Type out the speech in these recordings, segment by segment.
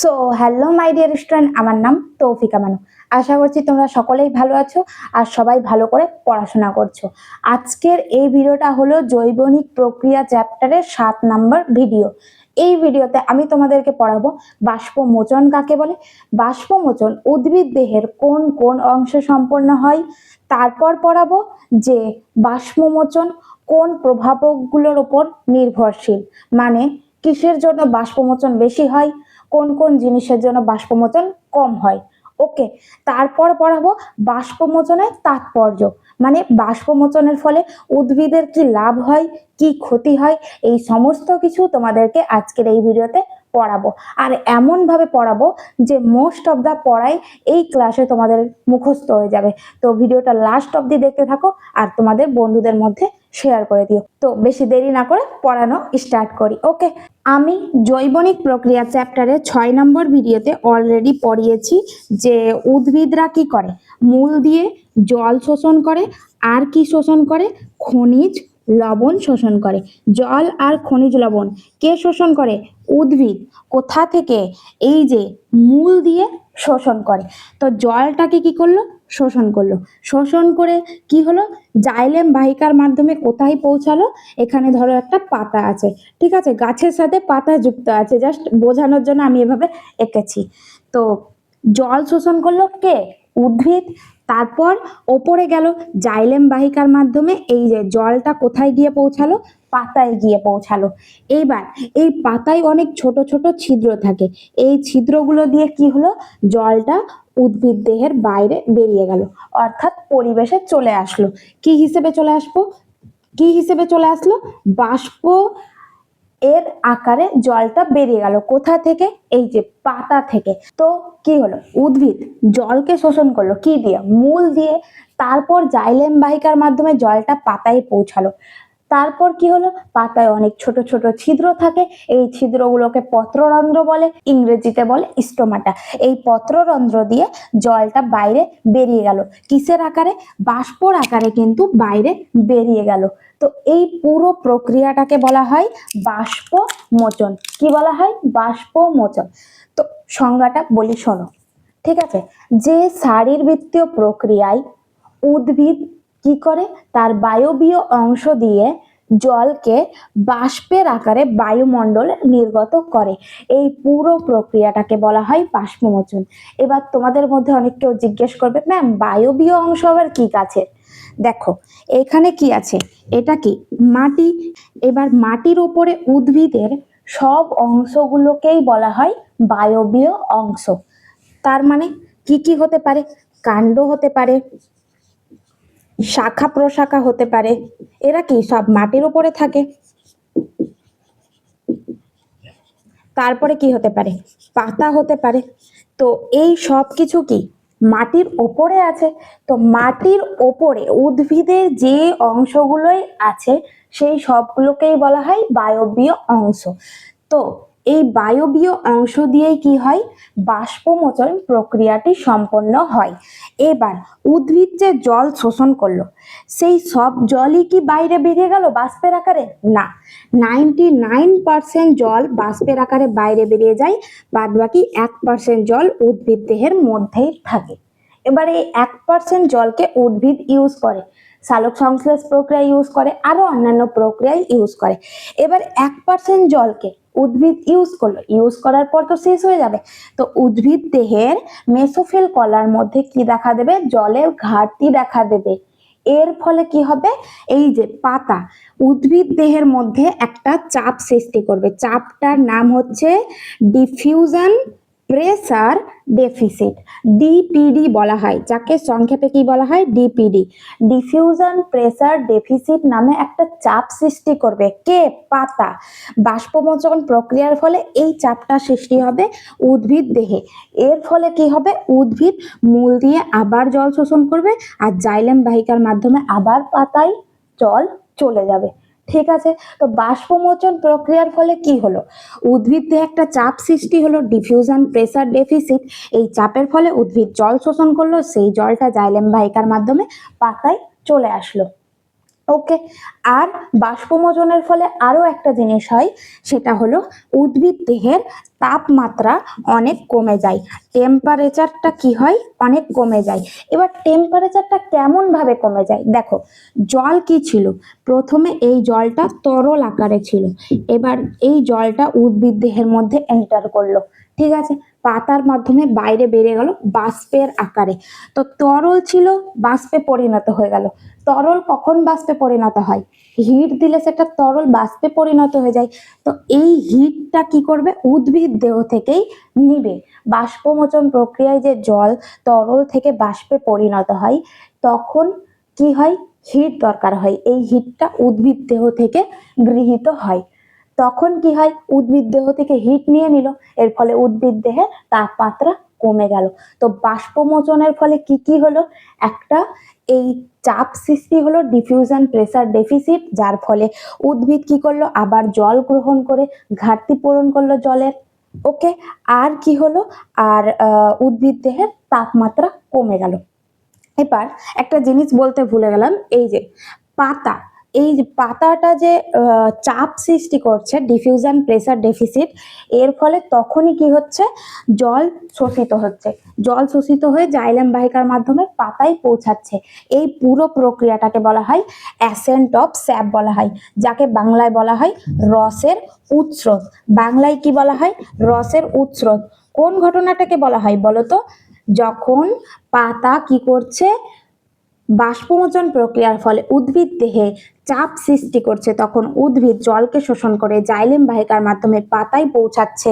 So hello my dear student, আমার নাম তৌফিকা মানু। আশা করছি তোমরা সকলেই ভালো আছো আর সবাই ভালো করে পড়াশোনা করছো। আজকের এই ভিডিওটা হলো জৈবনিক প্রক্রিয়া চ্যাপ্টারের 7 নম্বর ভিডিও। এই ভিডিওতে আমি তোমাদেরকে পড়াবো বাষ্পমোচন কাকে বলে, বাষ্পমোচন উদ্ভিদ দেহের কোন কোন অংশে সম্পন্ন হয়, তারপর পড়াবো যে বাষ্পমোচন কোন প্রভাবকগুলোর উপর নির্ভরশীল, মানে কিসের জন্য বাষ্পমোচন বেশি হয়, কোন কোন জিনিসের জন্য বাষ্পমোচন কম হয়। ওকে, তারপর পড়াবো বাষ্পমোচনের তাৎপর্য, মানে বাষ্পমোচনের ফলে উদ্ভিদের কি লাভ হয়, কি ক্ষতি হয়, এই সমস্ত কিছু তোমাদেরকে আজকের এই ভিডিওতে পড়াবো। আর এমন ভাবে পড়াবো যে মোস্ট অফ দা পড়াই এই ক্লাসে তোমাদের মুখস্থ হয়ে যাবে। তো ভিডিওটা লাস্ট অবধি দেখতে থাকো আর তোমাদের বন্ধুদের মধ্যে শেয়ার করে দিও। তো বেশি দেরি না করে পড়ানো স্টার্ট করি। ওকে, আমি জৈবনিক প্রক্রিয়া চ্যাপ্টারে 6 নম্বর ভিডিওতে অলরেডি পড়িয়েছি যে উদ্ভিদরা কি করে, মূল দিয়ে জল শোষণ করে, আর কি শোষণ করে, খনিজ লবণ শোষণ করে। জল আর খনিজ লবণ কে শোষণ করে? উদ্ভিদ। কোথা থেকে? এই যে মূল দিয়ে শোষণ করে। তো জলটাকে কি করলো? শোষণ করলো। শোষণ করে কি হলো? জাইলেম বাহিকার মাধ্যমে কোথায় পৌঁছালো? এখানে ধরো একটা পাতা আছে, ঠিক আছে, গাছের সাথে পাতা যুক্ত আছে, জাস্ট বোঝানোর জন্য আমি এভাবে এঁকেছি। তো জল শোষণ করলো কে? উদ্ভিদ। তারপর ওপরে গেল জাইলেম বাহিকার মাধ্যমে, এই যে জলটা কোথায় গিয়ে পৌঁছালো? পাতায় গিয়ে পৌঁছালো। এইবার এই পাতায় অনেক ছোট ছোট ছিদ্র থাকে, এই ছিদ্রগুলো দিয়ে কি হলো? জলটা উদ্ভিদ দেহের বাইরে বেরিয়ে গেল, অর্থাৎ পরিবেশে চলে আসলো। কি হিসেবে চলে আসবো? কি হিসেবে চলে আসলো? বাষ্প এর আকারে জলটা বেরিয়ে গেল। কোথা থেকে? এই যে পাতা থেকে। তো কি হলো? উদ্ভিদ জলকে শোষণ করলো কি দিয়ে? মূল দিয়ে। তারপর জাইলেম বাহিকার মাধ্যমে জলটা পাতায় পৌঁছালো। তারপর কি হলো? পাতায় অনেক ছোট ছোট ছিদ্র থাকে, এই ছিদ্রগুলোকে পত্ররন্ধ্র বলে, ইংরেজিতে বলে স্টোমাটা। এই পত্ররন্ধ্র দিয়ে জলটা বাইরে বেরিয়ে গেল। কিসের আকারে? বাষ্পর আকারে কিন্তু বাইরে বেরিয়ে গেল। তো এই পুরো প্রক্রিয়াটাকে বলা হয় বাষ্পমোচন। কি বলা হয়? বাষ্পমোচন। তো সংজ্ঞাটা বলি, শোনো, ঠিক আছে। যে শারীরবৃত্তীয় প্রক্রিয়ায় উদ্ভিদ কি করে? তার বায়বীয় অংশ দিয়ে জলকে বাষ্পের আকারে বায়ুমণ্ডলে নির্গত করে, এই পুরো প্রক্রিয়াটাকে বলা হয় বাষ্পমোচন। এবার তোমাদের মধ্যে অনেক কেউ জিজ্ঞেস করবে, ম্যাম বায়বীয় অংশ আবার কি কাছে? দেখো এখানে কি আছে, এটা কি? মাটি। এবার মাটির উপরে উদ্ভিদের সব অংশগুলোকেই বলা হয় বায়বীয় অংশ। তার মানে কি কি হতে পারে? কাণ্ড হতে পারে, শাখা প্রশাখা হতে পারে, এরা কি সব মাটির উপরে থাকে। তারপরে কি হতে পারে? পাতা হতে পারে। তো এই সব কিছু কি মাটির ওপরে আছে। তো মাটির ওপরে উদ্ভিদের যে অংশগুলোই আছে সেই সবগুলোকেই বলা হয় বায়বীয় অংশ। তো এই বায়বীয় অংশ দিয়েই কি হয়? বাষ্পমোচন প্রক্রিয়াটি সম্পন্ন হয়। এবার উদ্ভিদ যে জল শোষণ করলো, সেই সব জলই কি বাইরে বেরিয়ে গেল বাষ্পের আকারে? না, 99% জল বাষ্পের আকারে বাইরে বেরিয়ে যায়, বাদ বাকি 1% জল উদ্ভিদ দেহের মধ্যেই থাকে। এবার এই 1% জলকে উদ্ভিদ ইউজ করে, সালোক সংশ্লেষ প্রক্রিয়া ইউজ করে, আরো অন্যান্য প্রক্রিয়ায় ইউজ করে। এবার 1% জলকে উদ্ভিদ ইউজ করলো, ইউজ করার পর তো শেষ হয়ে যাবে। তো উদ্ভিদ দেহের মেসোফিল কলার মধ্যে কি দেখা দেবে? জলের ঘাটতি দেখা দেবে। এর ফলে কি হবে? এই যে পাতা উদ্ভিদ দেহের মধ্যে একটা চাপ সৃষ্টি করবে, চাপটার নাম হচ্ছে ডিফিউশন প্রেসার ডেফিসিট, ডিপিডি বলা হয়, যাকে সংক্ষেপে কি বলা হয়? ডিপিডি। ডিফিউশন প্রেসার ডেফিসিট নামে একটা চাপ সৃষ্টি করবে কে? পাতা। বাষ্পমোচন প্রক্রিয়ার ফলে এই চাপটা সৃষ্টি হবে উদ্ভিদ দেহে। এর ফলে কি হবে? উদ্ভিদ মূল দিয়ে আবার জল শোষণ করবে আর জাইলেম বাহিকার মাধ্যমে আবার পাতায় জল চলে যাবে। ঠিক আছে। তো বাষ্পমোচন প্রক্রিয়ার ফলে কি হলো? উদ্ভিদ দেহে একটা চাপ সৃষ্টি হলো, ডিফিউশন প্রেসার ডেফিসিট। এই চাপের ফলে উদ্ভিদ জল শোষণ করলো, সেই জলটা জাইলেম বাহিকার মাধ্যমে পাতায় চলে আসলো। ওকে। আর বাষ্পমোচনের ফলে আরো একটা জিনিস হয়, সেটা হলো উদ্ভিদ দেহের তাপমাত্রা অনেক কমে যায়, টেম্পারেচারটা কি হয় অনেক কমে যায়। এবার টেম্পারেচারটা কেমন ভাবে কমে যায় দেখো, জল কি ছিল, প্রথমে এই জলটা তরল আকারে ছিল, এবার এই জলটা উদ্ভিদ দেহের মধ্যে এন্টার করলো, ঠিক আছে, পাতার মাধ্যমে বাইরে বেরিয়ে গেল বাষ্পের আকারে। তো তরল ছিল বাষ্পে পরিণত হয়ে গেল। তরল কখন বাষ্পে পরিণত হয়, হিট দিলে সেটা তরল বাষ্পে পরিণত হয়ে যায়। তো এই হিটটা কি করবে, উদ্ভিদ দেহ থেকেই নিবে। বাষ্পমোচন প্রক্রিয়ায় যে জল তরল থেকে বাষ্পে পরিণত হয় তখন কি হয়, হিট দরকার হয়, এই হিটটা উদ্ভিদ দেহ থেকে গৃহীত হয়। তখন কি হয়, উদ্ভিদ দেহ থেকে হিট নিয়ে নিল, এর ফলে উদ্ভিদ দেহে তাপমাত্রা কমে গেল। তো বাষ্পমোচনের ফলে কি কি হলো, একটা এই চাপ সৃষ্টি হলো, ডিফিউশন প্রেসার ডেফিসিট, যার ফলে উদ্ভিদ কি করলো, আবার জল গ্রহণ করে ঘাটতি পূরণ করলো জলের। ওকে, আর কি হলো, আর উদ্ভিদ দেহের তাপমাত্রা কমে গেল। এবার একটা জিনিস বলতে ভুলে গেলাম, এই যে পাতা, এই যে পাতাটা যে চাপ সৃষ্টি করছে ডিফিউশন প্রেসার ডেফিসিট, এর ফলে তখনই কি হচ্ছে, জল শোষিত হচ্ছে, জল শোষিত হয়ে জাইলেম বাহিকার মাধ্যমে পাতায় পৌঁছাচ্ছে। এই পুরো প্রক্রিয়াটাকে বলা হয় অ্যাসেন্ট অফ স্যাপ বলা হয়, যাকে বাংলায় বলা হয় রসের উৎস্রোত। বাংলায় কি বলা হয়, রসের উৎস্রোত। কোন ঘটনাটাকে বলা হয় বলতো, যখন পাতা কি করছে, বাষ্পমোচন প্রক্রিয়ার ফলে উদ্ভিদ দেহে চাপ সৃষ্টি করছে, তখন উদ্ভিদ জলকে শোষণ করে জাইলেম বাহিকার মাধ্যমে পাতায় পৌঁছাচ্ছে।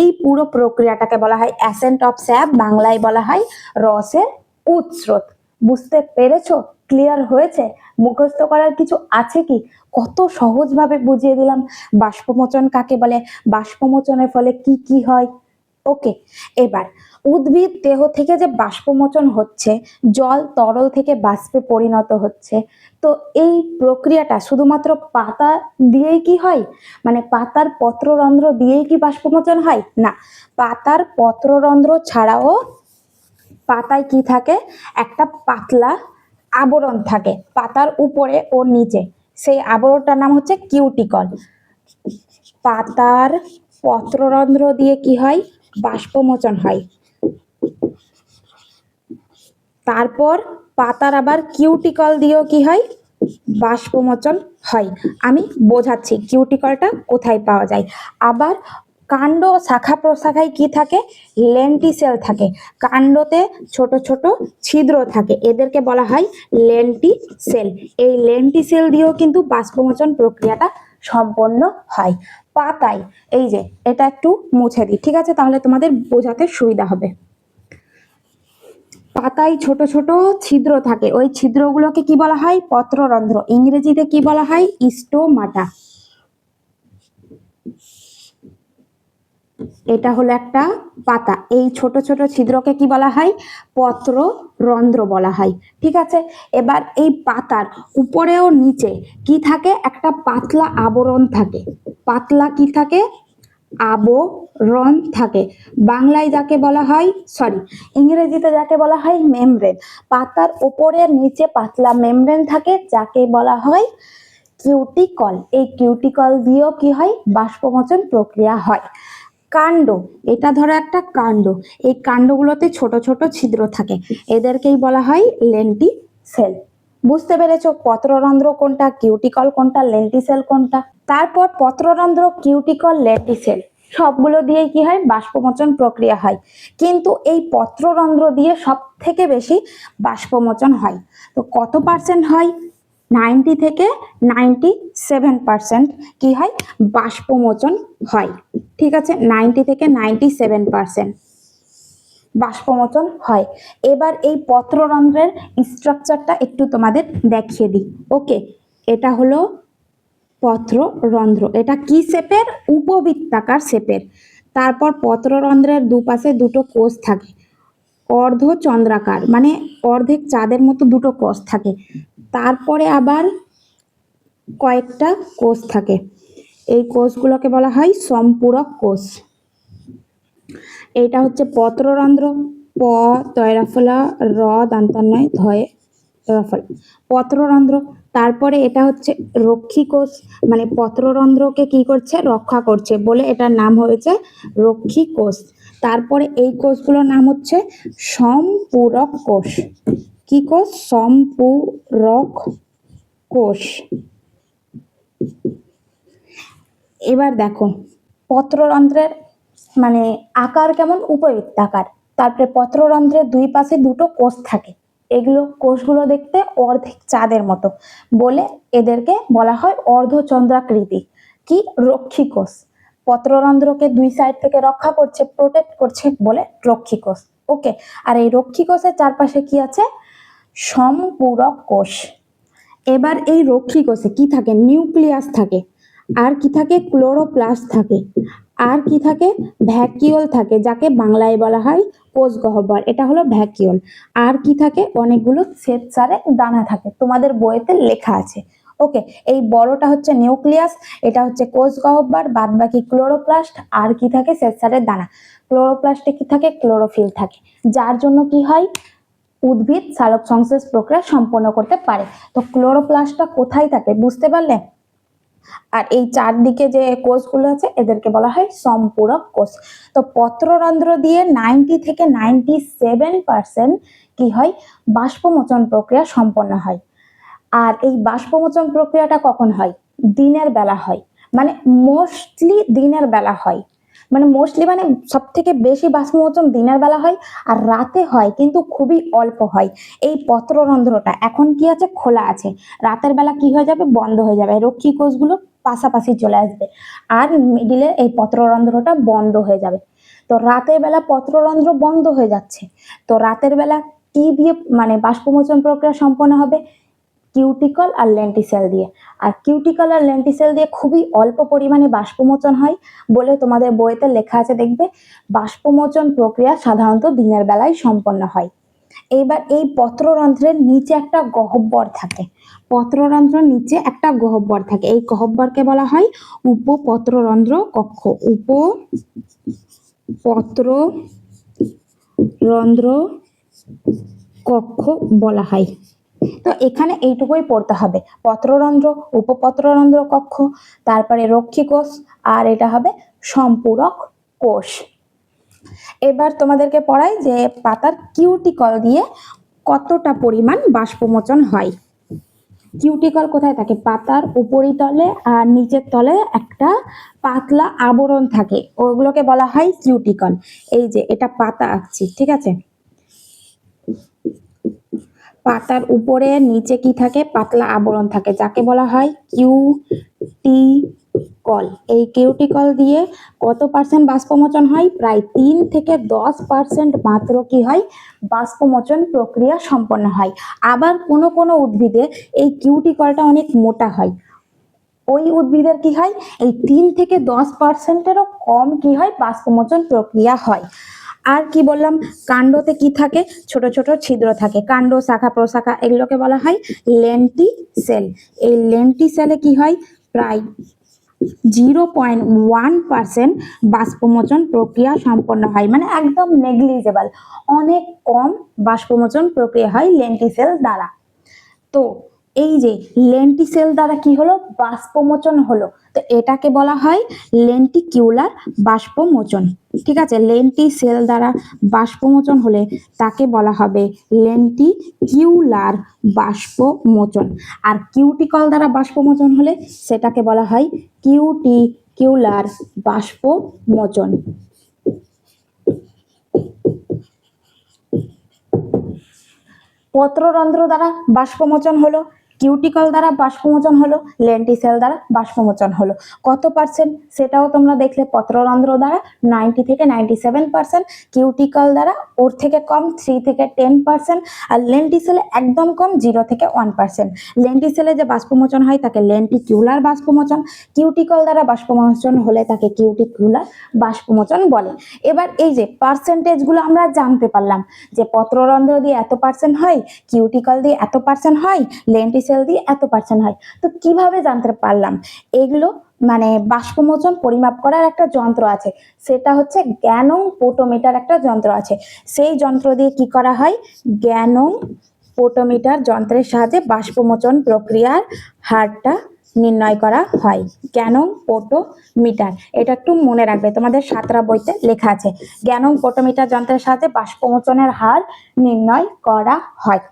এই পুরো প্রক্রিয়াটাকে বলা হয় অ্যাসেন্ট অফ স্যাপ, বাংলায় বলা হয় রসের উৎস্রোত। বুঝতে পেরেছো, ক্লিয়ার হয়েছে, মুখস্থ করার কিছু আছে কি, কত সহজভাবে বুঝিয়ে দিলাম বাষ্পমোচন কাকে বলে, বাষ্পমোচনের ফলে কি কি হয়। ওকে, এবার উদ্ভিদ দেহ থেকে যে বাষ্পমোচন হচ্ছে, জল তরল থেকে বাষ্পে পরিণত হচ্ছে, তো এই প্রক্রিয়াটা শুধুমাত্র পাতা দিয়েই কি হয়, মানে পাতার পত্ররন্ধ্র দিয়েই কি বাষ্পমোচন হয়, না, পাতার পত্ররন্ধ্র ছাড়াও পাতায় কি থাকে, একটা পাতলা আবরণ থাকে পাতার উপরে ও নিচে, সেই আবরণটার নাম হচ্ছে কিউটিকল। পাতার পত্ররন্ধ্র দিয়ে কি হয়, বাষ্পমোচন হয়, তারপর পাতার আবার কিউটিকল দিয়েও কি হয়, বাষ্পমোচন হয়। আমি বোঝাচ্ছি কিউটিকলটা কোথায় পাওয়া যায়। আবার কাণ্ড শাখা প্রশাখায় কি থাকে, লেন্টিসেল থাকে, কাণ্ডতে ছোট ছোট ছিদ্র থাকে, এদেরকে বলা হয় লেন্টিসেল। এই লেন্টিসেল দিয়েও কিন্তু বাষ্পমোচন প্রক্রিয়াটা সম্পন্ন হয়। পাতায়, এই যে এটা একটু মুছে দিই, ঠিক আছে, তাহলে তোমাদের বোঝাতে সুবিধা হবে। পাতায় ছোট ছোট ছিদ্র থাকে, ওই ছিদ্রগুলোকে কি বলা হয়, পত্ররন্ধ্র, ইংরেজিতে কি বলা হয়, স্টোমাটা। এটা হলো একটা পাতা, এই ছোট ছোট ছিদ্রকে কি বলা হয়, পত্ররন্ধ্র বলা হয়, ঠিক আছে। এবার এই পাতার উপরে ও নিচে কি থাকে, একটা পাতলা আবরণ থাকে, পাতলা কি থাকে, আবরণ থাকে, বাংলায় যাকে বলা হয়, সরি ইংরেজিতে যাকে বলা হয় মেমব্রেন। পাতার উপরে নিচে পাতলা মেমব্রেন থাকে যাকে বলা হয় কিউটিকল। এই কিউটিকল দিয়েও কি হয়, বাষ্পমোচন প্রক্রিয়া হয়। কাণ্ড, এটা ধরো একটা কাণ্ড, এই কাণ্ডগুলোতে ছোট ছোট ছিদ্র থাকে, এদেরকেই বলা হয় লেন্টিসেল। বুঝতে পেরেছো, পত্ররন্ধ্র কোনটা, কিউটিকল কোনটা, লেন্টিসেল কোনটা। তারপর পত্ররন্ধ্র, কিউটিকল, লেন্টিসেল সবগুলো দিয়ে কি হয়, বাষ্পমোচন প্রক্রিয়া হয়, কিন্তু এই পত্ররন্ধ্র দিয়ে সব থেকে বেশি বাষ্পমোচন হয়। তো কত পার্সেন্ট হয়, 90 থেকে 97% কি হয়, বাষ্পমোচন হয়, ঠিক আছে, 90 থেকে 97% বাষ্পমোচন হয়। এবার এই পত্ররন্ধ্রের স্ট্রাকচারটা একটু তোমাদের দেখিয়ে দিই। ওকে, এটা হলো পত্ররন্ধ্র, এটা কি শেপের, উপবৃত্তাকার শেপের। তারপর পত্ররন্ধ্রের দুপাশে দুটো কোষ থাকে, অর্ধচন্দ্রাকার, মানে অর্ধেক চাঁদের মতো দুটো কোষ থাকে। তারপরে আবার কয়েকটা কোষ থাকে, এই কোষগুলোকে বলা হয় সম্পূরক কোষ। এটা হচ্ছে পত্ররন্ধ্র, প তয়রাফলা র দান্তান্বয় ধয়ে রফলা, পত্ররন্ধ্র। তারপরে এটা হচ্ছে রক্ষী কোষ, মানে পত্ররন্ধ্রকে কি করছে, রক্ষা করছে বলে এটার নাম হয়েছে রক্ষী কোষ। তারপরে এই কোষগুলোর নাম হচ্ছে সম্পূরক কোষ। কি কোষ? সম্পূরক কোষ। এবার দেখো পত্ররন্ধ্রের মানে আকার কেমন, উপবৃত্তাকার। তারপরে পত্ররন্ধ্রের দুই পাশে দুটো কোষ থাকে, এগুলো কোষগুলো দেখতে অর্ধেক চাঁদের মতো বলে এদেরকে বলা হয় অর্ধচন্দ্রাকৃতি। কি? রক্ষী কোষ। পত্ররন্ধ্রকে দুই সাইড থেকে রক্ষা করছে, প্রোটেক্ট করছে বলে রক্ষী কোষ। ওকে, আর এই রক্ষী কোষের চারপাশে কি আছে? সম্পূরক কোষ। এবার এই রক্ষী কোষে কি থাকে? নিউক্লিয়াস থাকে, আর কি থাকে? ক্লোরোপ্লাস্ট থাকে, আর কি থাকে? ভ্যাকিওল থাকে, যাকে বাংলায় বলা হয় কোষ গহ্বর, এটা হলো ভ্যাকিওল। আর কি থাকে? অনেকগুলো শ্বেতসারে দানা থাকে, তোমাদের বইতে লেখা আছে। ওকে, এই বড়টা হচ্ছে নিউক্লিয়াস, এটা হচ্ছে কোষ গহ্বর, বাদ বাকি ক্লোরোপ্লাস্ট। আর কি থাকে? শ্বেতসারের দানা। ক্লোরোপ্লাস্টে কি থাকে? ক্লোরোফিল থাকে, যার জন্য কি হয়? উদ্ভিদ সালোক সংশ্লেষ প্রক্রিয়া সম্পন্ন করতে পারে। তো ক্লোরোপ্লাস্টটা কোথায় থাকে বুঝতে পারলে? আর এই চারদিকে যে কোষগুলো আছে এদেরকে বলা হয় সম্পূরক কোষ। তো পত্ররন্ধ্র দিয়ে 90 থেকে 97% কি হয়? বাষ্পমোচন প্রক্রিয়া সম্পন্ন হয়। আর এই বাষ্পমোচন প্রক্রিয়াটা কখন হয়? দিনের বেলা হয়, মানে মোস্টলি দিনের বেলা হয়। মানে সব থেকে বেশি বাষ্পমোচন দিনের বেলা হয়, আর রাতে হয় কিন্তু খুবই অল্প হয়। এই পত্ররন্ধ্রটা এখন কি আছে? খোলা আছে। রাতের বেলা কি হয়ে যাবে? বন্ধ হয়ে যাবে, রক্ষী কোষগুলো পাশাপাশি চলে আসবে, আর মিডিলে এই পত্ররন্ধ্রটা বন্ধ হয়ে যাবে। তো রাতের বেলা পত্ররন্ধ্র বন্ধ হয়ে যাচ্ছে, তো রাতের বেলা কি দিয়ে মানে বাষ্পমোচন প্রক্রিয়া সম্পন্ন হবে? কিউটিকল আর লেন্টিসেল দিয়ে। আর কিউটিকল আর লেন্টিসেল দিয়ে খুবই অল্প পরিমাণে বাষ্পমোচন হয় বলে তোমাদের বইতে লেখা আছে, দেখবে বাষ্পমোচন প্রক্রিয়া সাধারণত দিনের বেলায় সম্পন্ন হয়। এইবার এই পত্ররন্ধ্রের নিচে একটা গহ্বর থাকে, পত্ররন্ধ্রের নিচে একটা গহ্বর থাকে, এই গহ্বরকে বলা হয় উপপত্ররন্ধ্র কক্ষ। উপপত্ররন্ধ্র কক্ষ বলা হয়। তো এখানে এইটুকুই পড়তে হবে, পত্ররন্ধ্র, উপপত্ররন্ধ্র কক্ষ, তারপরে রক্ষী কোষ, আর এটা হবে সম্পূরক কোষ। এবার তোমাদেরকে পড়াই যে পাতার কিউটিকল দিয়ে কতটা পরিমাণ বাষ্পমোচন হয়। কিউটিকল কোথায় থাকে? পাতার উপরিতলে আর নিচের তলে একটা পাতলা আবরণ থাকে, ওগুলোকে বলা হয় কিউটিকল। এই যে এটা পাতা আঁকছি, ঠিক আছে? পাতার উপরে নিচে কি থাকে? পাতলা আবরণ থাকে, যাকে বলা হয় কিউটিকল। এই কিউটিকল দিয়ে কত পার্সেন্ট বাষ্পমোচন হয়? প্রায় 3 থেকে 10% মাত্র কি হয়? বাষ্পমোচন প্রক্রিয়া সম্পন্ন হয়। আবার কোনো কোনো উদ্ভিদে এই কিউটিকলটা অনেক মোটা হয়, ওই উদ্ভিদের কি হয়? এই 3 থেকে 10%-এরও কম কি হয়? বাষ্পমোচন প্রক্রিয়া হয়। আর কি বললাম? কাণ্ডতে কি থাকে? ছোট ছোট ছিদ্র থাকে, কাণ্ড, শাখা, প্রশাখা, এগুলোকে বলা হয় লেন্টিসেল। এই লেন্টিসেলে কি হয়? প্রায় 0.1% বাষ্পমোচন প্রক্রিয়া সম্পন্ন হয়, মানে একদম নেগলিজেবল, অনেক কম বাষ্পমোচন প্রক্রিয়া হয় লেন্টিসেল দ্বারা। তো এই যে লেন্টিসেল দ্বারা কি হলো? বাষ্পমোচন হলো, তো এটাকে বলা হয় লেন্টিকিউলার বাষ্পমোচন। ঠিক আছে, লেন্টিসেল দ্বারা বাষ্পমোচন হলে তাকে বলা হবে লেন্টিকিউলার বাষ্পমোচন। আর কিউটিকল দ্বারা বাষ্পমোচন হলে সেটাকে বলা হয় কিউটিকিউলার বাষ্পমোচন। পত্ররন্ধ্র দ্বারা বাষ্পমোচন হলো, কিউটিকল দ্বারা বাষ্পমোচন হলো, লেন্টিসেল দ্বারা বাষ্পমোচন হলো। কত পার্সেন্ট সেটাও তোমরা দেখলে, পত্ররন্ধ্র দ্বারা 90 থেকে 97%, কিউটিকল দ্বারা ওর থেকে কম 3 থেকে 10%, আর লেন্টিসেলে একদম কম 0 থেকে 1%। লেন্টিসেলে যে বাষ্পমোচন হয় তাকে লেন্টিকিউলার বাষ্পমোচন, কিউটিকল দ্বারা বাষ্পমোচন হলে তাকে কিউটিকিউলার বাষ্পমোচন বলে। এবার এই যে পার্সেন্টেজগুলো আমরা জানতে পারলাম যে পত্ররন্ধ্র দিয়ে এত পার্সেন্ট হয়, কিউটিকল দিয়ে এত পার্সেন্ট হয়, লেন্টিসেল দিয়ে এত পার্সেন্ট হয়। তো কিভাবে জানতে পারলাম? এগুলো মানে বাষ্পমোচন পরিমাপ করার একটা যন্ত্র আছে, সেটা হচ্ছে গ্যানোং পোটোমিটার একটা যন্ত্র আছে। সেই যন্ত্র দিয়ে কি করা হয়? গ্যানোং পোটোমিটার যন্ত্রের সাহায্যে বাষ্পমোচন প্রক্রিয়ার হারটা নির্ণয় করা হয়। গ্যানং পোটোমিটার, এটা একটু মনে রাখবে, তোমাদের সাতরা বইতে লেখা আছে। গ্যানং পোটোমিটার যন্ত্রের সাহায্যে বাষ্পমোচনের হার নির্ণয় করা হয়।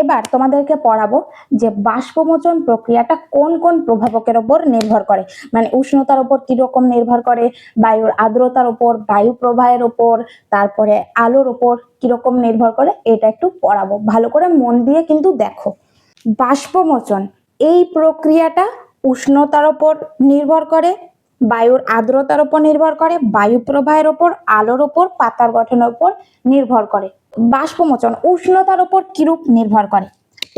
এবার তোমাদেরকে পড়াবো যে বাষ্পমোচন প্রক্রিয়াটা কোন কোন প্রভাবকের উপর নির্ভর করে, মানে উষ্ণতার উপর কিরকম নির্ভর করে, বায়ুর আর্দ্রতার উপর, বায়ু প্রবাহের উপর, তারপরে আলোর উপর কিরকম নির্ভর করে, এটা একটু পড়াবো। ভালো করে মন দিয়ে কিন্তু দেখো। বাষ্পমোচন এই প্রক্রিয়াটা উষ্ণতার উপর নির্ভর করে, বায়ুর আর্দ্রতার উপর নির্ভর করে, বায়ু প্রবাহের উপর, আলোর উপর, পাতার গঠনের উপর নির্ভর করে। বাষ্পমোচন উষ্ণতার উপর কিরূপ নির্ভর করে?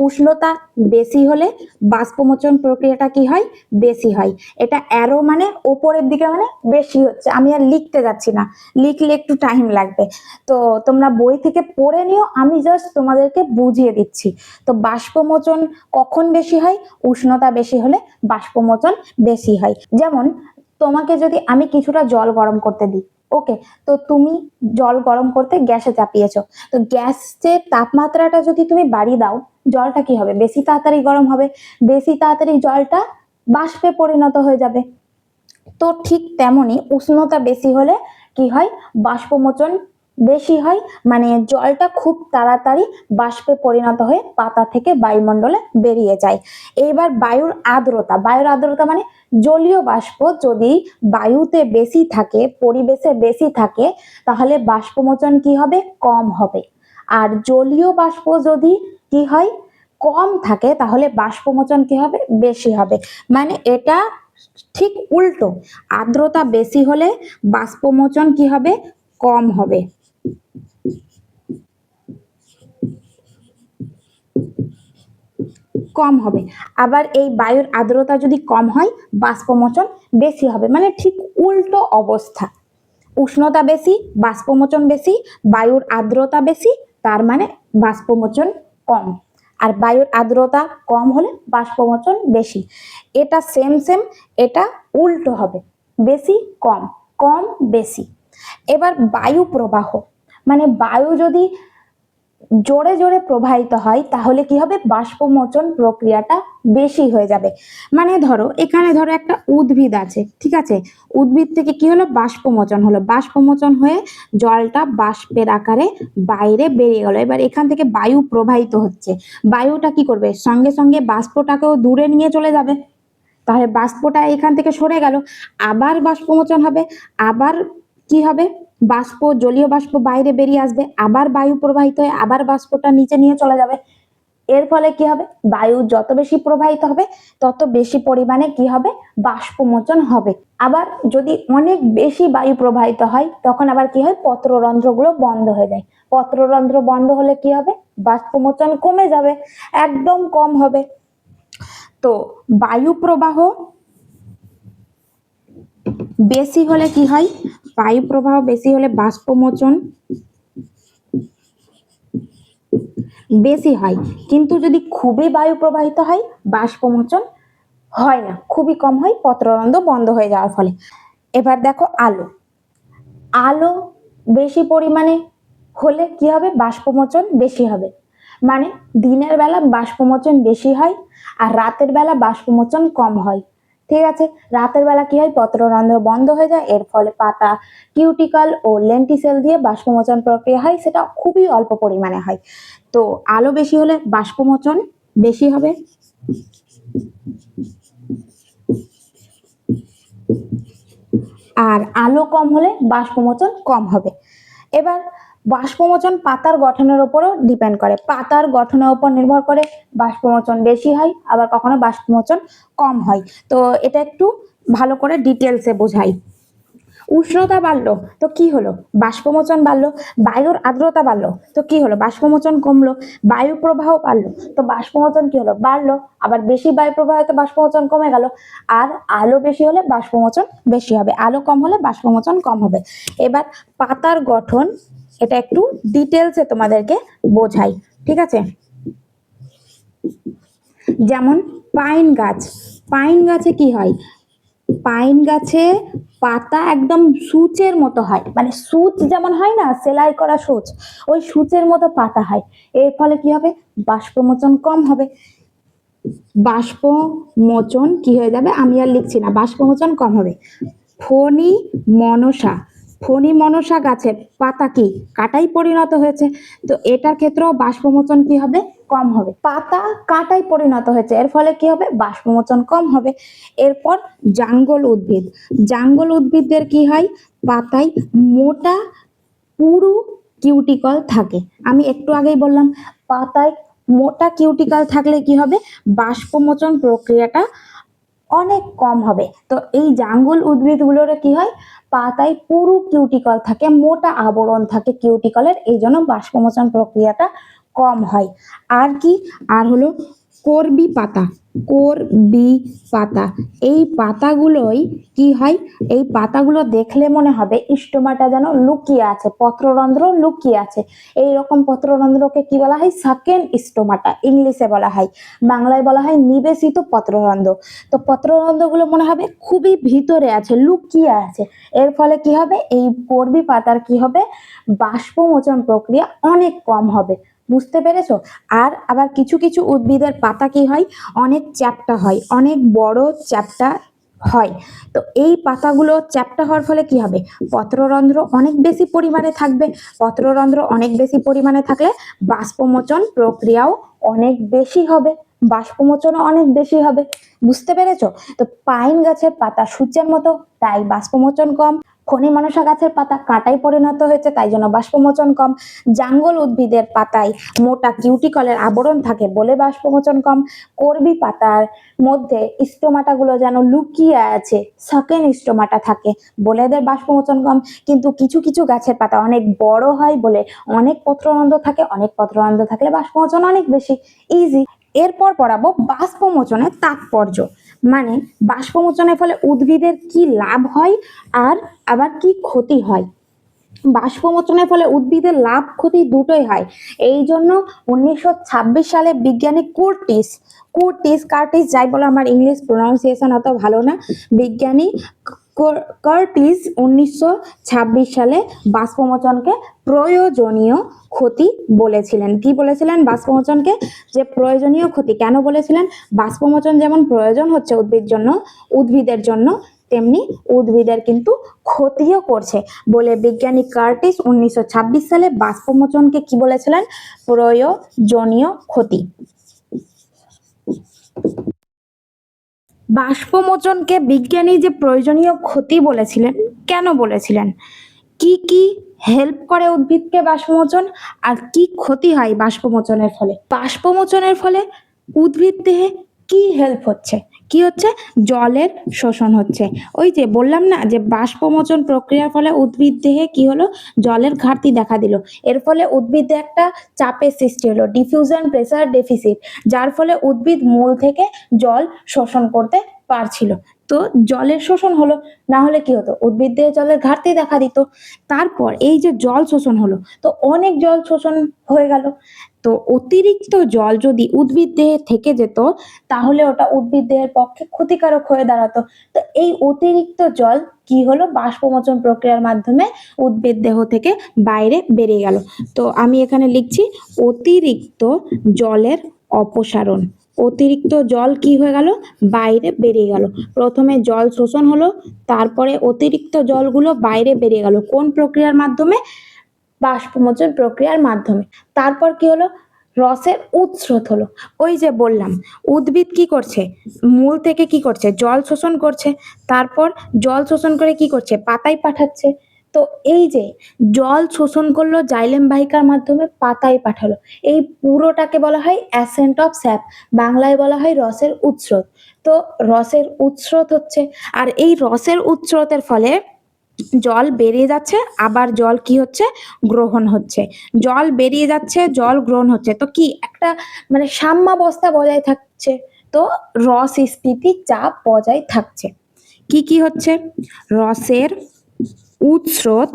উষ্ণতা বেশি হলে বাষ্পমোচন প্রক্রিয়াটা কি হয়? বেশি হয়। এটা অ্যারো মানে ওপরের দিকে, মানে বেশি হচ্ছে। আমি আর লিখতে যাচ্ছি না, লিখলে একটু টাইম লাগবে, তো তোমরা বই থেকে পড়ে নিও, আমি জাস্ট তোমাদেরকে বুঝিয়ে দিচ্ছি। তো বাষ্পমোচন কখন বেশি হয়? উষ্ণতা বেশি হলে বাষ্পমোচন বেশি হয়। যেমন তোমাকে যদি আমি কিছুটা জল গরম করতে দিই, ওকে, তো তুমি জল গরম করতে গ্যাসে চাপিয়েছো, তো গ্যাসের তাপমাত্রাটা যদি তুমি বাড়িয়ে দাও, জলটা কি হবে? বেশি তাড়াতাড়ি গরম হবে, বেশি তাড়াতাড়ি জলটা বাষ্পে পরিণত হয়ে যাবে। তো ঠিক তেমনি উষ্ণতা বেশি হলে কি হয়? বাষ্পমোচন বেশি হয়, মানে জলটা খুব তাড়াতাড়ি বাষ্পে পরিণত হয়ে পাতা থেকে বায়ুমণ্ডলে বেরিয়ে যায়। এইবার বায়ুর আর্দ্রতা, বায়ুর আর্দ্রতা মানে জলীয় বাষ্প যদি বায়ুতে বেশি থাকে, পরিবেশে বেশি থাকে, তাহলে বাষ্পমোচন কি হবে? কম হবে। আর জলীয় বাষ্প যদি কি হয়? কম থাকে, তাহলে বাষ্পমোচন কি হবে? বেশি হবে। মানে এটা ঠিক উল্টো, আর্দ্রতা বেশি হলে বাষ্পমোচন কি হবে? কম হবে। কম হবে। আবার এই বায়ুর আর্দ্রতা যদি কম হয়, বাষ্পমোচন বেশি হবে, মানে ঠিক উল্টো অবস্থা। উষ্ণতা বেশি, বাষ্পমোচন বেশি, বায়ুর আর্দ্রতা বেশি, তার মানে বাষ্পমোচন কম। আর বায়ুর আর্দ্রতা কম হলে বাষ্পমোচন বেশি। এটা সেম সেম, এটা উল্টো হবে, বেশি কম, কম বেশি। এবার বায়ু প্রবাহ, মানে বায়ু যদি জোরে জোরে প্রবাহিত হয়, তাহলে কি হবে? বাষ্পমোচন প্রক্রিয়াটা বেশি হয়ে যাবে। মানে ধরো এখানে ধরো একটা উদ্ভিদ আছে, ঠিক আছে, উদ্ভিদ থেকে কি হলো? বাষ্পমোচন হলো, বাষ্পমোচন হয়ে জলটা বাষ্পের আকারে বাইরে বেরিয়ে গেল। এবার এখান থেকে বায়ু প্রবাহিত হচ্ছে, বায়ুটা কি করবে? সঙ্গে সঙ্গে বাষ্পটাকেও দূরে নিয়ে চলে যাবে, তাহলে বাষ্পটা এখান থেকে সরে গেল, আবার বাষ্পমোচন হবে, আবার কি হবে? বাষ্প, জলীয় বাষ্প বাইরে বেরিয়ে আসবে, আবার বায়ু প্রবাহিত হয়ে আবার বাষ্পটা নিচে নিয়ে চলে যাবে। এর ফলে কি হবে? বায়ু যত বেশি প্রবাহিত হবে, তত বেশি পরিমাণে কি হবে? বাষ্পমোচন হবে। আবার যদি অনেক বেশি বায়ু প্রবাহিত হয়, তখন আবার কি হয়? পত্ররন্ধ্রগুলো বন্ধ হয়ে যায়। পত্ররন্ধ্র বন্ধ হলে কি হবে? বাষ্পমোচন কমে যাবে, একদম কম হবে। তো বায়ু প্রবাহ বেশি হলে কি হয়? বায়ু প্রবাহ বেশি হলে বাষ্পমোচন বেশি হয়, কিন্তু যদি খুবই বায়ু প্রবাহিত হয়, বাষ্পমোচন হয় না, খুবই কম হয়, পত্ররন্ধ্র বন্ধ হয়ে যাওয়ার ফলে। এবার দেখো আলো, আলো বেশি পরিমাণে হলে কি হবে? বাষ্পমোচন বেশি হবে। মানে দিনের বেলা বাষ্পমোচন বেশি হয়, আর রাতের বেলা বাষ্পমোচন কম হয়। ঠিক আছে, রাতের বেলা কি হয়? পত্ররন্ধ্র বন্ধ হয়ে যায়, এর ফলে পাতা, কিউটিকল ও লেন্টিসেল দিয়ে বাষ্পমোচন প্রক্রিয়া হয়, সেটা খুবই অল্প পরিমাণে হয়। তো আলো বেশি হলে বাষ্পমোচন বেশি হবে। আর আলো কম হলে বাষ্পমোচন কম হবে। এবার বাষ্পমোচন পাতার গঠনের উপরও ডিপেন্ড করে, পাতার গঠনের উপর নির্ভর করে বাষ্পমোচন বেশি হয়, আবার কখনো বাষ্পমোচন কম হয়। তো এটা একটু ভালো করে ডিটেলসে বোঝাই। উষ্ণতা বাড়লো তো কি হলো? বাষ্পমোচন বাড়লো। বায়ুর আর্দ্রতা বাড়লো তো কি হলো? বাষ্পমোচন কমলো। বায়ু প্রবাহ বাড়লো তো বাষ্পমোচন কি হলো? বাড়লো। আবার বেশি বায়ু প্রবাহ তো বাষ্পমোচন কমে গেল। আর আলো বেশি হলে বাষ্পমোচন বেশি হবে, আলো কম হলে বাষ্পমোচন কম হবে। এবার পাতার গঠন, এটা একটু ডিটেলসে তোমাদেরকে বোঝাই, ঠিক আছে। যেমন পাইন গাছ, পাইন গাছে কি হয়? পাইন গাছে পাতা একদম সূচের মতো হয়, মানে সূচ যেমন হয় না, সেলাই করা সূচ, ওই সূচের মতো পাতা হয়। এর ফলে কি হবে? বাষ্পমোচন কম হবে। বাষ্পমোচন কি হয়ে যাবে, আমি আর লিখছি না, বাষ্পমোচন কম হবে। ফণী মনসা, ফণী মনসা গাছের পাতা কি কাঁটায় পরিণত হয়েছে, তো এটার ক্ষেত্রেও বাষ্পমোচন কি হবে? কম হবে। পাতা কাঁটায় পরিণত হয়েছে, এর ফলে কি হবে? বাষ্পমোচন কম হবে। এরপর জাঙ্গল উদ্ভিদ, জাঙ্গল উদ্ভিদদের কি হয়? পাতায় মোটা পুরু কিউটিকল থাকে। আমি একটু আগেই বললাম, পাতায় মোটা কিউটিকল থাকলে কি হবে? বাষ্পমোচন প্রক্রিয়াটা অনেক কম হবে। তো এই জাঙ্গল উদ্ভিদগুলোর কি হয়? পাতায় পুরু কিউটিকল থাকে, মোটা আবরণ থাকে কিউটিকলের, এই জন্য বাষ্পমোচন প্রক্রিয়াটা কম হয়। আর কি? আর হলো করবি পাতা, করবি পাতা, এই পাতাগুলোই কি হয়? এই পাতাগুলো দেখলে মনে হবে স্টোমাটা যেন লুকিয়ে আছে, পত্ররন্ধ্র লুকিয়ে আছে। এই রকম পত্ররন্ধ্রকে কি বলা হয়? সাকেন স্টোমাটা ইংলিশে বলা হয়, বাংলায় বলা হয় নিবেশিত পত্ররন্ধ্র। তো পত্ররন্ধ্রগুলো মনে হবে খুবই ভিতরে আছে, লুকিয়ে আছে। এর ফলে কি হবে? এই করবি পাতার কি হবে? বাষ্পমোচন প্রক্রিয়া অনেক কম হবে। বুঝতে পেরেছো? আর আবার কিছু কিছু উদ্ভিদের পাতা কি হয়? অনেক চ্যাপ্টা হয়, অনেক বড় চ্যাপ্টা হয়। তো এই পাতাগুলো চ্যাপ্টা হওয়ার ফলে কি হবে? পত্ররন্ধ্র অনেক বেশি পরিমাণে থাকবে। পত্ররন্ধ্র অনেক বেশি পরিমাণে থাকলে বাষ্পমোচন প্রক্রিয়াও অনেক বেশি হবে, বাষ্পমোচনও অনেক বেশি হবে। বুঝতে পেরেছো? তো পাইন গাছের পাতা সূচের মতো, তাই বাষ্পমোচন কম। ফণী মনসা গাছের পাতা কাঁটায় পরিণত হয়েছে, তাই জন্য বাষ্পমোচন কম। জাঙ্গল উদ্ভিদের পাতায় মোটা কিউটিকলের আবরণ থাকে বলে বাষ্পমোচন কম। করবি পাতার মধ্যে স্টোমাটাগুলো যেন লুকিয়ে আছে, সাকেন স্টোমাটা থাকে বলে এদের বাষ্পমোচন কম। কিন্তু কিছু কিছু গাছের পাতা অনেক বড় হয় বলে অনেক পত্ররন্ধ্র থাকে, অনেক পত্ররন্ধ্র থাকলে বাষ্পমোচন অনেক বেশি। ইজি। এরপর পড়াবো বাষ্পমোচনের তাৎপর্য, মানে বাষ্পমোচনের ফলে উদ্ভিদের কি লাভ হয় আর আবার কি ক্ষতি হয়। বাষ্পমোচনের ফলে উদ্ভিদের লাভ ক্ষতি দুটোই হয়। এই জন্য 1926 সালে বিজ্ঞানী কার্টিস যাই বলো, আমার ইংলিশ প্রোনাউন্সিয়েশন অত ভালো না, বিজ্ঞানী কার্টিস 1926 সালে বাষ্পমোচনকে প্রয়োজনীয় ক্ষতি বলেছিলেন। কি বলেছিলেন? বাষ্পমোচনকে যে প্রয়োজনীয় ক্ষতি। কেন বলেছিলেন? বাষ্পমোচন যেমন প্রয়োজন হচ্ছে উদ্ভিদের জন্য, তেমনি উদ্ভিদের কিন্তু ক্ষতিও করছে বলে বিজ্ঞানী কার্টিস 1926 সালে বাষ্পমোচনকে কি বলেছিলেন? প্রয়োজনীয় ক্ষতি। বাষ্পমোচনকে বিজ্ঞানী যে প্রয়োজনীয় ক্ষতি বলেছিলেন, কেন বলেছিলেন? কি কি হেল্প করে উদ্ভিদকে বাষ্পমোচন, আর কি ক্ষতি হয় বাষ্পমোচনের ফলে? বাষ্পমোচনের ফলে উদ্ভিদ দেহে কি হেল্প হচ্ছে? কি হচ্ছে? জলের শোষণ হচ্ছে। ওই যে বললাম না যে বাষ্পমোচন প্রক্রিয়ার ফলে উদ্ভিদ দেহে কি হলো? জলের ঘাটতি দেখা দিল। এর ফলে উদ্ভিদে একটা চাপের সৃষ্টি হলো, ডিফিউশন প্রেসার ডেফিসিট, যার ফলে উদ্ভিদ মূল থেকে জল শোষণ করতে পারছিল। তো জলের শোষণ হলো, না হলে কি হতো? উদ্ভিদ দেহে জলের ঘাটতি দেখা দিত। তারপর এই যে জল শোষণ হলো, তো অনেক জল শোষণ হয়ে গেল। তো অতিরিক্ত জল যদি উদ্ভিদ দেহে থেকে যেত, তাহলে ওটা উদ্ভিদ দেহের পক্ষে ক্ষতিকারক হয়ে দাঁড়াতো। তো এই অতিরিক্ত জল কি হলো? বাষ্পমোচন প্রক্রিয়ার মাধ্যমে উদ্ভিদ দেহ থেকে বাইরে বেরিয়ে গেল। তো আমি এখানে লিখছি অতিরিক্ত জলের অপসারণ। অতিরিক্ত জল কি হয়ে গেল? বাইরে বেরিয়ে গেল। প্রথমে জল শোষণ হলো, তারপরে অতিরিক্ত জলগুলো বাইরে বেরিয়ে গেল। কোন প্রক্রিয়ার মাধ্যমে? বাষ্পমোচন প্রক্রিয়ার মাধ্যমে। তারপর কি হলো? রসের উৎস্রোত হলো। ওই যে বললাম, উদ্ভিদ কি করছে? মূল থেকে কি করছে? জল শোষণ করছে। তারপর জল শোষণ করে কি করছে? পাতায় পাঠাচ্ছে। তো এই যে জল শোষণ করলো জাইলেম বাহিকার মাধ্যমে, পাতায় পাঠালো, এই পুরোটাকে বলা হয় অ্যাসেন্ট অফ স্যাপ, বাংলায় বলা হয় রসের উৎস্রোত। তো রসের উৎস্রোত হচ্ছে, আর এই রসের উৎস্রোতের ফলে জল বেরিয়ে যাচ্ছে, আবার জল কি হচ্ছে? গ্রহণ হচ্ছে। জল বেরিয়ে যাচ্ছে, জল গ্রহণ হচ্ছে, তো কি একটা মানে সাম্যাবস্থা বজায় থাকছে। তো রস স্থিতি চাপ বজায় থাকছে। কি কি হচ্ছে? রসের উৎস্রোত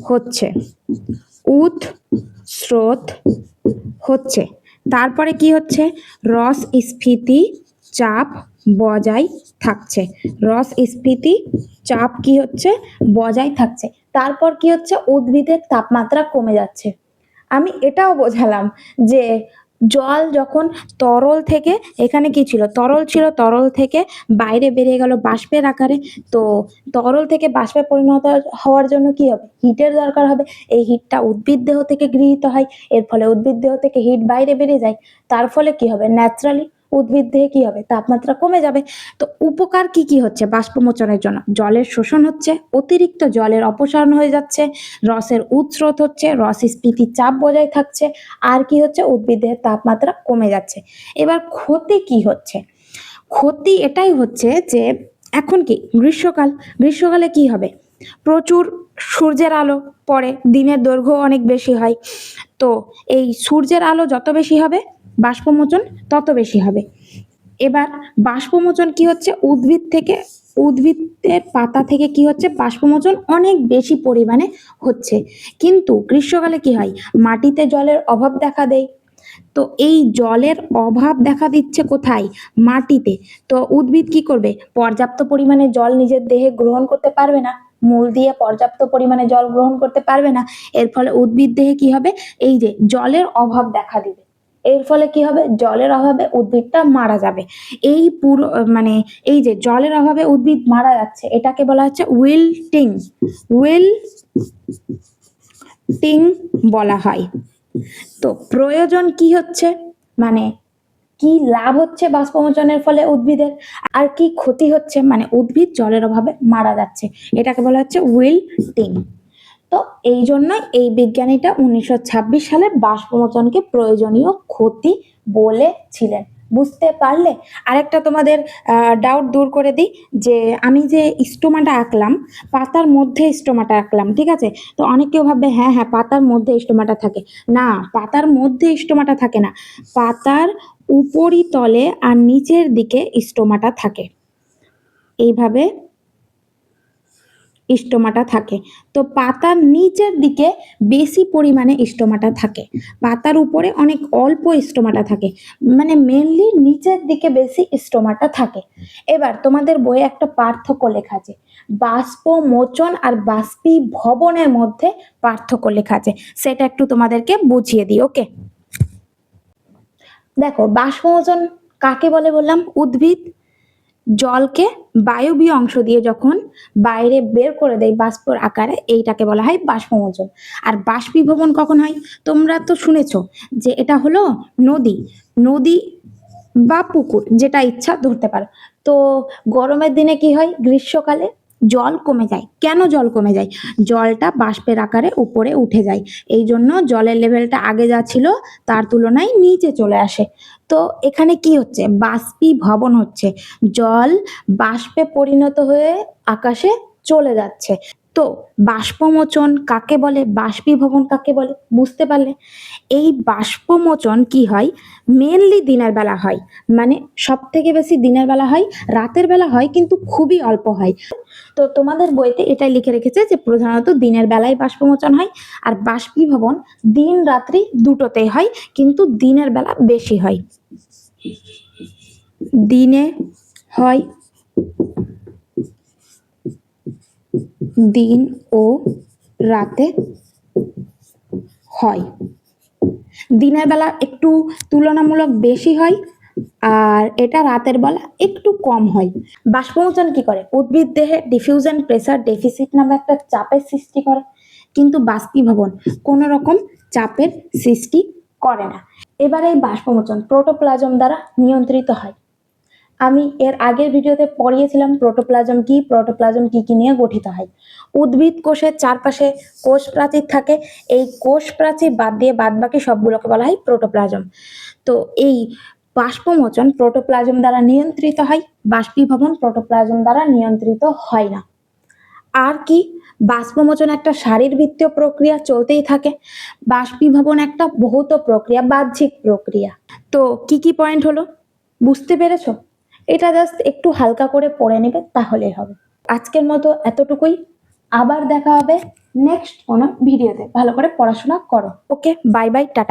হচ্ছে, উৎস্রোত হচ্ছে। তারপরে কি হচ্ছে? রস স্ফীতি চাপ বজায় থাকছে, রস স্ফীতি চাপ কি হচ্ছে বজায় থাকছে। তারপর কি হচ্ছে উদ্ভিদের তাপমাত্রা কমে যাচ্ছে। আমি এটাও বোঝালাম যে জল যখন তরল থেকে, এখানে কি ছিল তরল ছিল, তরল থেকে বাইরে বেরিয়ে গেল বাষ্পের আকারে, তো তরল থেকে বাষ্পে পরিণত হওয়ার জন্য কি হবে হিটের দরকার হবে। এই হিটটা উদ্ভিদ দেহ থেকে গৃহীত হয়, এর ফলে উদ্ভিদ দেহ থেকে হিট বাইরে বেরিয়ে যায়, তার ফলে কি হবে ন্যাচারালি উদ্ভিদ দেহে কি হবে তাপমাত্রা কমে যাবে। তো উপকার কি কি হচ্ছে বাষ্পমোচনের জন্য, জলের শোষণ হচ্ছে, অতিরিক্ত জলের অপসারণ হয়ে যাচ্ছে, রসের উৎস্রোত হচ্ছে, রস স্ফীতির চাপ বজায় থাকছে, আর কি হচ্ছে উদ্ভিদের তাপমাত্রা কমে যাচ্ছে। এবার ক্ষতি কি হচ্ছে, ক্ষতি এটাই হচ্ছে যে এখন কি গ্রীষ্মকালে কি হবে প্রচুর সূর্যের আলো পড়ে, দিনের দৈর্ঘ্য অনেক বেশি হয়, তো এই সূর্যের আলো যত বেশি হবে বাষ্পমোচন তত বেশি হবে। এবার বাষ্পমোচন কি হচ্ছে উদ্ভিদের পাতা থেকে কি হচ্ছে বাষ্পমোচন অনেক বেশি পরিমাণে হচ্ছে, কিন্তু গ্রীষ্মকালে কি হয় মাটিতে জলের অভাব দেখা দেয়। তো এই জলের অভাব দেখা দিচ্ছে কোথায় মাটিতে, তো উদ্ভিদ কি করবে পর্যাপ্ত পরিমাণে জল নিজের দেহে গ্রহণ করতে পারবে না, মূল দিয়ে পর্যাপ্ত পরিমাণে জল গ্রহণ করতে পারবে না, এর ফলে উদ্ভিদ দেহে কি হবে এই যে জলের অভাব দেখা দিবে, এর ফলে কি হবে জলের অভাবে উদ্ভিদটা মারা যাবে। এই পুরো মানে এই যে জলের অভাবে উদ্ভিদ মারা যাচ্ছে এটাকে বলা হচ্ছে উইল্টিং বলা হয়। তো প্রয়োজন কি হচ্ছে মানে কি লাভ হচ্ছে বাষ্পমোচনের ফলে উদ্ভিদের, আর কি ক্ষতি হচ্ছে মানে উদ্ভিদ জলের অভাবে মারা যাচ্ছে, এটাকে বলা হচ্ছে উইল্টিং। তো এই জন্যই এই বিজ্ঞানীটা 1926 সালে বাষ্পমোচনকে প্রয়োজনীয় ক্ষতি বলেছিলেন। বুঝতে পারলে? আরেকটা তোমাদের ডাউট দূর করে দিই, যে আমি যে স্টোমাটা আঁকলাম পাতার মধ্যে স্টোমাটা আঁকলাম, ঠিক আছে, তো অনেক কেউ ভাববে হ্যাঁ হ্যাঁ পাতার মধ্যে স্টোমাটা থাকে, না পাতার মধ্যে স্টোমাটা থাকে না, পাতার উপরিতলে আর নিচের দিকে স্টোমাটা থাকে, এইভাবে স্টোমাটা থাকে। তো পাতার নিচের দিকে বেশি পরিমাণে স্টোমাটা থাকে, পাতার উপরে অনেক অল্প স্টোমাটা থাকে, মানে মেনলি নিচের দিকে বেশি স্টোমাটা থাকে। এবার তোমাদের বইয়ে একটা পার্থক্য লেখা আছে, বাষ্পমোচন আর বাষ্পীভবনের মধ্যে পার্থক্য লেখা আছে, সেটা একটু তোমাদেরকে বুঝিয়ে দিই। ওকে, দেখো বাষ্পমোচন কাকে বলে বললাম, উদ্ভিদ জলকে বায়বীয় অংশ দিয়ে যখন বাইরে বের করে দেয় বাষ্পর আকারে, এইটাকে বলা হয় বাষ্পমোচন। আর বাষ্পীভবন কখন হয়, তোমরা তো শুনেছো যে এটা হলো নদী বা পুকুর, যেটা ইচ্ছা ধরতে পারো। তো গরমের দিনে কি হয় গ্রীষ্মকালে জল কমে যায়, কেন জল কমে যায়, জলটা বাষ্পের আকারে উপরে উঠে যায়, এই জন্য জলের লেভেলটা আগে যা ছিল তার তুলনায় নিচে চলে আসে। তো এখানে কি হচ্ছে বাষ্পীভবন হচ্ছে, জল বাষ্পে পরিণত হয়ে আকাশে চলে যাচ্ছে। তো বাষ্পমোচন কাকে বলে বাষ্পীভবন কাকে বলে বুঝতে পারলে। এই বাষ্পমোচন কি হয় মেনলি দিনের বেলা হয়, মানে সব থেকে বেশি দিনের বেলা হয়, রাতের বেলা হয় কিন্তু খুবই অল্প হয়। তো তোমাদের বইতে এটাই লিখে রেখেছে যে প্রধানত দিনের বেলায় বাষ্পমোচন হয়, আর বাষ্পীভবন দিন রাত্রি দুটোতেই হয়, কিন্তু দিনের বেলা বেশি হয়, দিনে হয়, দিন ও রাতে হয়। দিনের বেলা একটু তুলনামূলক বেশি হয়, আর এটা রাতের বেলা একটু কম হয়। বাষ্পমোচন কি করে উদ্ভিদ দেহে ডিফিউশন প্রেসার ডেফিসিট নামে একটা চাপের সৃষ্টি করে, কিন্তু বাষ্পীভবন কোনো রকম চাপের সৃষ্টি করে না। এবার এই বাষ্পমোচন প্রোটোপ্লাজম দ্বারা নিয়ন্ত্রিত হয়। আমি এর আগের ভিডিওতে পড়িয়েছিলাম প্রোটোপ্লাজম কি নিয়ে গঠিত হয়। উদ্ভিদ কোষের চারপাশে কোষ প্রাচীর থাকে, এই কোষ প্রাচীর বাদ দিয়ে বাদবাকি সবগুলোকে বলা হয় প্রোটোপ্লাজম। তো এই বাষ্পমোচন প্রোটোপ্লাজম দ্বারা নিয়ন্ত্রিত হয়, বাষ্পীভবন প্রোটোপ্লাজম দ্বারা নিয়ন্ত্রিত হয় না। আর কি বাষ্পমোচন একটা শারীরবৃত্তীয় প্রক্রিয়া চলতেই থাকে, বাষ্পীভবন একটা ভৌত প্রক্রিয়া বাহ্যিক প্রক্রিয়া। তো কি কি পয়েন্ট হলো বুঝতে পেরেছো, এটা জাস্ট একটু হালকা করে পড়ে নেবে তাহলেই হবে। আজকের মতো এতটুকুই, আবার দেখা হবে নেক্সট কোনো ভিডিওতে, ভালো করে পড়াশোনা করো। ওকে, বাই বাই, টাটা।